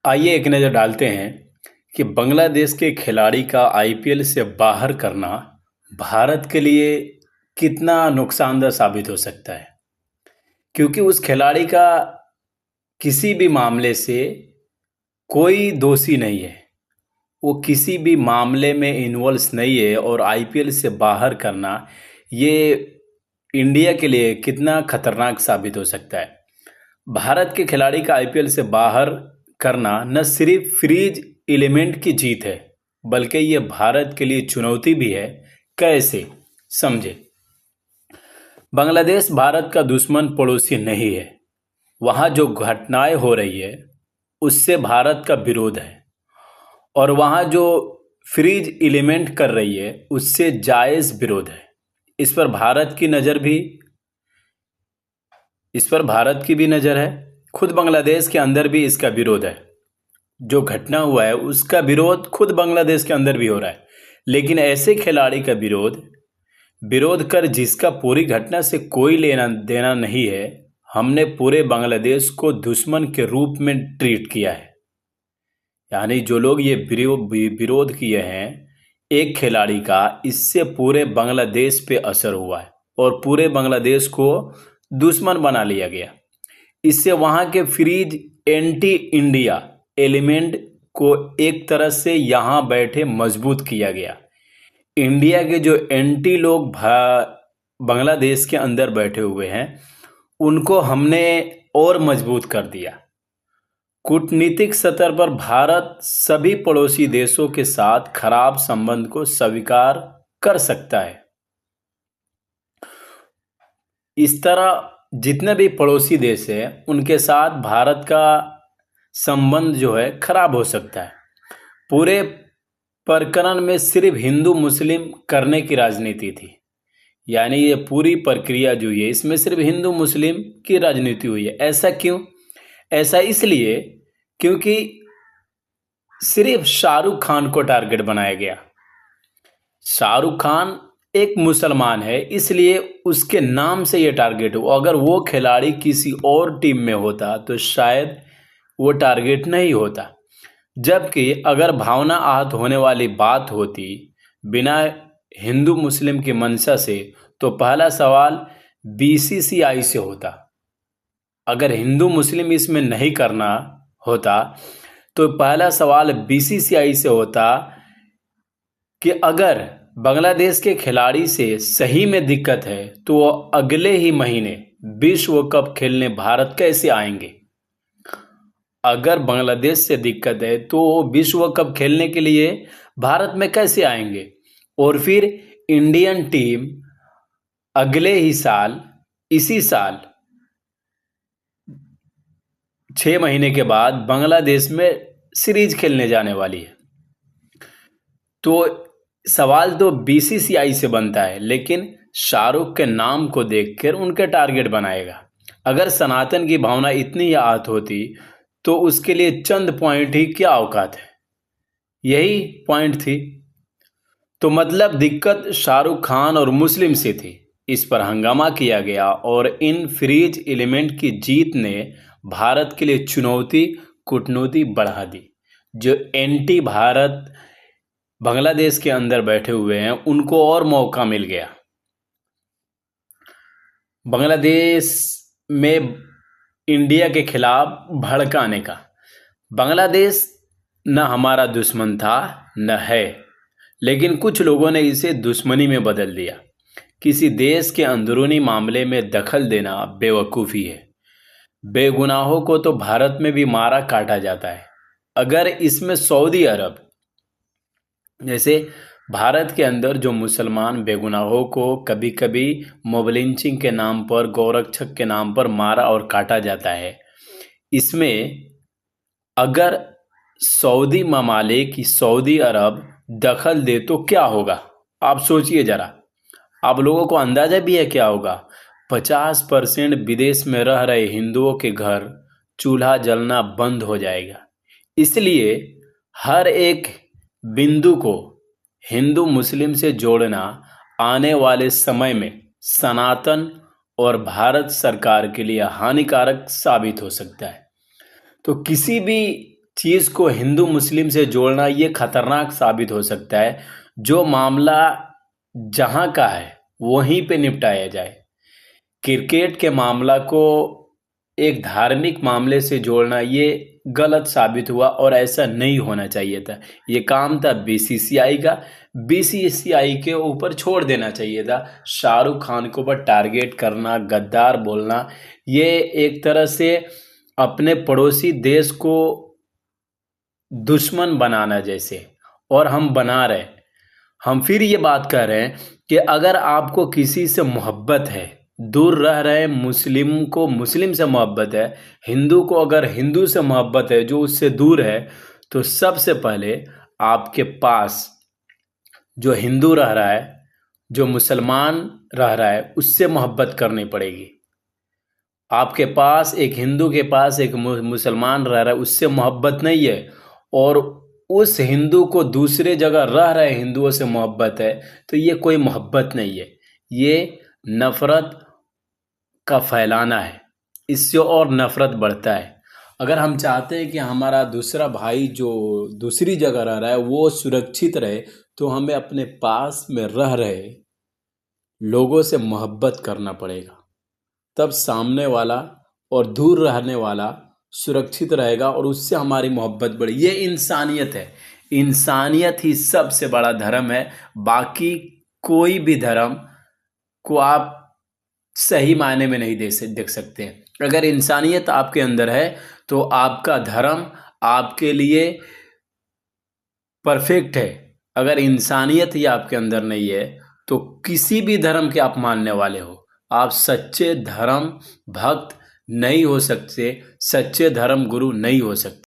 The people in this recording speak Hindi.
आइए एक नज़र डालते हैं कि बांग्लादेश के खिलाड़ी का आईपीएल से बाहर करना भारत के लिए कितना नुकसानदेह साबित हो सकता है। क्योंकि उस खिलाड़ी का किसी भी मामले से कोई दोषी नहीं है, वो किसी भी मामले में इन्वॉल्व नहीं है और आईपीएल से बाहर करना ये इंडिया के लिए कितना खतरनाक साबित हो सकता है। भारत के खिलाड़ी का आईपीएल से बाहर करना न सिर्फ फ्रीज एलिमेंट की जीत है, बल्कि ये भारत के लिए चुनौती भी है। कैसे? समझे। बांग्लादेश भारत का दुश्मन पड़ोसी नहीं है। वहाँ जो घटनाएं हो रही है उससे भारत का विरोध है, और वहाँ जो फ्रीज एलिमेंट कर रही है उससे जायज़ विरोध है। इस पर भारत की नज़र भी इस पर भारत की भी नज़र है। खुद बांग्लादेश के अंदर भी इसका विरोध है। जो घटना हुआ है उसका विरोध खुद बांग्लादेश के अंदर भी हो रहा है। लेकिन ऐसे खिलाड़ी का विरोध विरोध कर जिसका पूरी घटना से कोई लेना देना नहीं है, हमने पूरे बांग्लादेश को दुश्मन के रूप में ट्रीट किया है। यानी जो लोग ये विरोध किए हैं एक खिलाड़ी का, इससे पूरे बांग्लादेश पे असर हुआ है और पूरे बांग्लादेश को दुश्मन बना लिया गया। इससे वहाँ के फ्रीज एंटी इंडिया एलिमेंट को एक तरह से यहाँ बैठे मजबूत किया गया। इंडिया के जो एंटी लोग बांग्लादेश के अंदर बैठे हुए हैं उनको हमने और मजबूत कर दिया। कूटनीतिक स्तर पर भारत सभी पड़ोसी देशों के साथ खराब संबंध को स्वीकार कर सकता है। इस तरह जितने भी पड़ोसी देश हैं उनके साथ भारत का संबंध जो है खराब हो सकता है। पूरे प्रकरण में सिर्फ हिंदू मुस्लिम करने की राजनीति थी। यानी ये पूरी प्रक्रिया जो है इसमें सिर्फ हिंदू मुस्लिम की राजनीति हुई है। ऐसा क्यों? ऐसा इसलिए क्योंकि सिर्फ शाहरुख खान को टारगेट बनाया गया। शाहरुख खान एक मुसलमान है, इसलिए उसके नाम से ये टारगेट हो। अगर वो खिलाड़ी किसी और टीम में होता तो शायद वो टारगेट नहीं होता। जबकि अगर भावना आहत होने वाली बात होती बिना हिंदू मुस्लिम की मंशा से, तो पहला सवाल बीसीसीआई से होता। अगर हिंदू मुस्लिम इसमें नहीं करना होता तो पहला सवाल बीसीसीआई से होता कि अगर बांग्लादेश के खिलाड़ी से सही में दिक्कत है तो वो अगले ही महीने विश्व कप खेलने भारत कैसे आएंगे। अगर बांग्लादेश से दिक्कत है तो वो विश्व कप खेलने के लिए भारत में कैसे आएंगे। और फिर इंडियन टीम अगले ही साल, इसी साल 6 महीने के बाद बांग्लादेश में सीरीज खेलने जाने वाली है। तो सवाल तो बीसीसीआई से बनता है, लेकिन शाहरुख के नाम को देखकर उनके टारगेट बनाएगा। अगर सनातन की भावना इतनी आहत होती तो उसके लिए चंद पॉइंट ही क्या औकात है। यही पॉइंट थी। तो मतलब दिक्कत शाहरुख खान और मुस्लिम से थी। इस पर हंगामा किया गया और इन फ्रीज एलिमेंट की जीत ने भारत के लिए चुनौती कूटनीति बढ़ा दी। जो एंटी भारत बांग्लादेश के अंदर बैठे हुए हैं उनको और मौका मिल गया बांग्लादेश में इंडिया के खिलाफ भड़काने का। बांग्लादेश न हमारा दुश्मन था न है, लेकिन कुछ लोगों ने इसे दुश्मनी में बदल दिया। किसी देश के अंदरूनी मामले में दखल देना बेवकूफ़ी है। बेगुनाहों को तो भारत में भी मारा काटा जाता है। अगर इसमें सऊदी अरब जैसे भारत के अंदर जो मुसलमान बेगुनाहों को कभी कभी मॉब लिंचिंग के नाम पर, गौरक्षक के नाम पर मारा और काटा जाता है, इसमें अगर सऊदी ममालिक की सऊदी अरब दखल दे तो क्या होगा? आप सोचिए ज़रा। आप लोगों को अंदाज़ा भी है क्या होगा? 50% विदेश में रह रहे हिंदुओं के घर चूल्हा जलना बंद हो जाएगा। इसलिए हर एक बिंदु को हिंदू मुस्लिम से जोड़ना आने वाले समय में सनातन और भारत सरकार के लिए हानिकारक साबित हो सकता है। तो किसी भी चीज़ को हिंदू मुस्लिम से जोड़ना ये खतरनाक साबित हो सकता है। जो मामला जहां का है वहीं पे निपटाया जाए। क्रिकेट के मामला को एक धार्मिक मामले से जोड़ना ये गलत साबित हुआ और ऐसा नहीं होना चाहिए था। ये काम था बीसीसीआई का। बीसीसीआई के ऊपर छोड़ देना चाहिए था। शाहरुख खान को ऊपर टारगेट करना, गद्दार बोलना, ये एक तरह से अपने पड़ोसी देश को दुश्मन बनाना जैसे, और हम बना रहे। हम फिर ये बात कर रहे हैं कि अगर आपको किसी से मोहब्बत है, दूर रह रहे मुस्लिम को मुस्लिम से मोहब्बत है, हिंदू को अगर हिंदू से मोहब्बत है जो उससे दूर है, तो सबसे पहले आपके पास जो हिंदू रह रहा है, जो मुसलमान रह रहा है, उससे मोहब्बत करनी पड़ेगी। आपके पास एक हिंदू के पास एक मुसलमान रह रहा है, उससे मोहब्बत नहीं है, और उस हिंदू को दूसरे जगह रह रहे हिंदुओं से मोहब्बत है, तो ये कोई मोहब्बत नहीं है, ये नफरत का फैलाना है। इससे और नफरत बढ़ता है। अगर हम चाहते हैं कि हमारा दूसरा भाई जो दूसरी जगह रह रहा है वो सुरक्षित रहे, तो हमें अपने पास में रह रहे लोगों से मोहब्बत करना पड़ेगा। तब सामने वाला और दूर रहने वाला सुरक्षित रहेगा और उससे हमारी मोहब्बत बढ़े। ये इंसानियत है। इंसानियत ही सबसे बड़ा धर्म है। बाकी कोई भी धर्म को आप सही मायने में नहीं देख सकते। अगर इंसानियत आपके अंदर है तो आपका धर्म आपके लिए परफेक्ट है। अगर इंसानियत ही आपके अंदर नहीं है तो किसी भी धर्म के आप मानने वाले हो, आप सच्चे धर्म भक्त नहीं हो सकते, सच्चे धर्म गुरु नहीं हो सकते।